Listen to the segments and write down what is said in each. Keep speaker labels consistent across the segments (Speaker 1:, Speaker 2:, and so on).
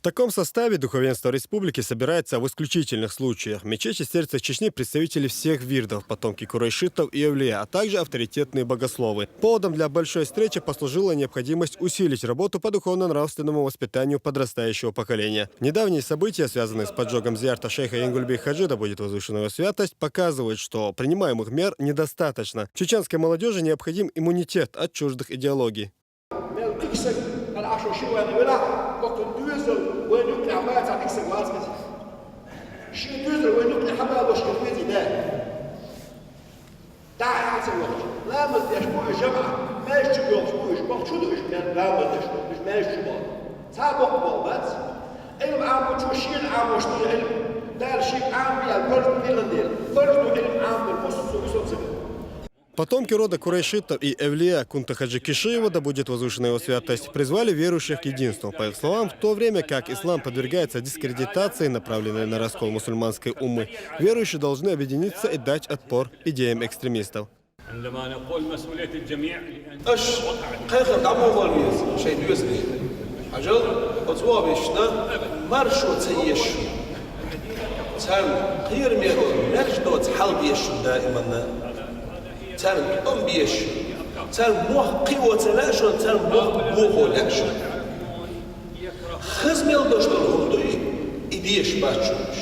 Speaker 1: таком составе духовенство республики собирается в исключительных случаях. В мечети сердца Чечни представители всех вирдов, потомки курайшитов и эвлия, а также авторитетные богословы. Поводом для большой встречи послужила необходимость усилить работу по духовно-нравственному воспитанию подрастающего поколения. Недавние события, связанные с поджогом зиярта шейха Янгульбек Хаджи, да будет возвышена его святость, показывают, что принимаемых мер недостаточно. Чеченской молодежи необходим иммунитет от чуждых идеологий. Потомки рода курайшитов и эвлия Кунта Хаджи Кишиева, да будет возвышена его святость, призвали верующих к единству. По их словам, в то время как ислам подвергается дискредитации, направленной на раскол мусульманской уммы, верующие должны объединиться и дать отпор идеям экстремистов.
Speaker 2: ترم ام بیش ترم موح قیوت لاشون ترم موح موح لاشون خزمل داشتن هندوی ایدیش بچه‌ش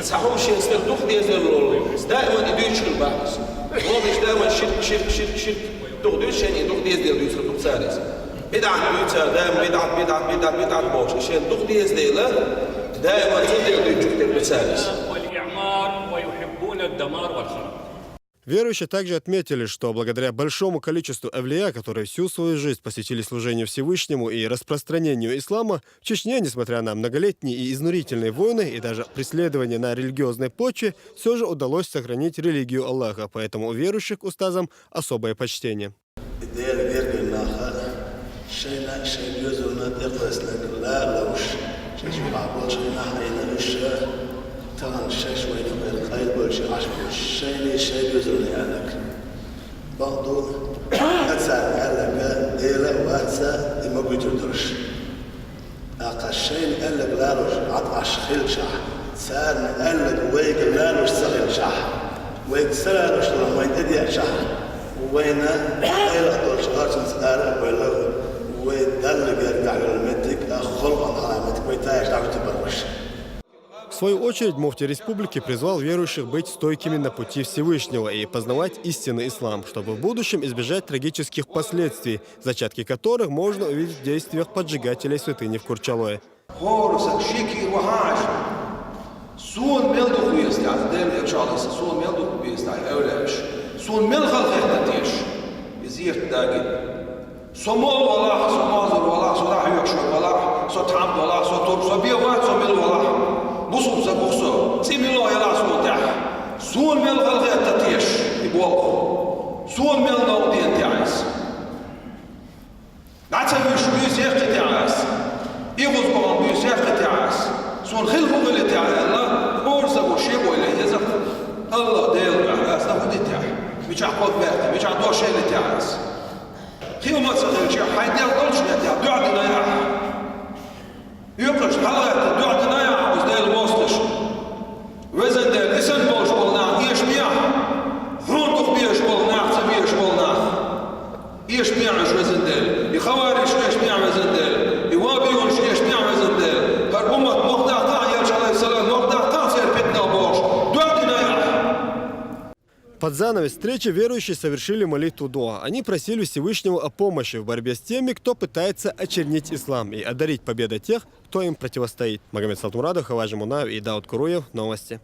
Speaker 2: سهم شیء استخدام دیزلول دائما ایدیش البحث واضح دائما شرك دخدوش يعني دخ ديزل يوصل دخسارس بدعة بيوتر دائما بدعة باش عشان دخ ديزل دائما تدل يجوك دخسارس
Speaker 3: والإعمار ويحبون الدمار والخراب.
Speaker 1: Верующие также отметили, что благодаря большому количеству эвлия, которые всю свою жизнь посвятили служению Всевышнему и распространению ислама, в Чечне, несмотря на многолетние и изнурительные войны и даже преследования на религиозной почве, все же удалось сохранить религию Аллаха, поэтому у верующих к устазам особое почтение.
Speaker 4: ترى الشيش وين القيد بولشي عشان الشيء يزرني عنك برضو أتسع قالك ديلا وأتسع ما بيجدرش أقا الشيء قالك لالوش عطعش خيل شح سأل قالك ويك لالوش سغل شح ويك سلالوش لما يتدي شح وين إلى دول شغال سأل ولا ويدلق يرجع للمتك خلقا علامتك ويتايش تعمل تبرش.
Speaker 1: В свою очередь, муфти республики призвал верующих быть стойкими на пути Всевышнего и познавать истинный ислам, чтобы в будущем избежать трагических последствий, зачатки которых можно увидеть в действиях поджигателей святыни в Курчалое.
Speaker 5: بصوا بصوا سيم الله يلا صوتح سون مل غلغة تطيش يبوقه سون مل نودي انت عايز نعتبر بيس يخت عايز يغوز بقى بيس يخت عايز سون خلقه اللي تعالى الله بورصة وشيء ولا يزق الله ديل عايز ناخد تاعي مش عقود بيت مش عقود شيء اللي تعايز خيو ما تصير شيء حيد يقولش يا تعب دعنا يا يقولش حلقة دعنا يا
Speaker 1: Под занавес встречи верующие совершили молитву дуа. Они просили Всевышнего о помощи в борьбе с теми, кто пытается очернить ислам, и одарить победой тех, кто им противостоит. Магомед Салтмурадов, Хаважи Мунаев и Дауд Куруев. Новости.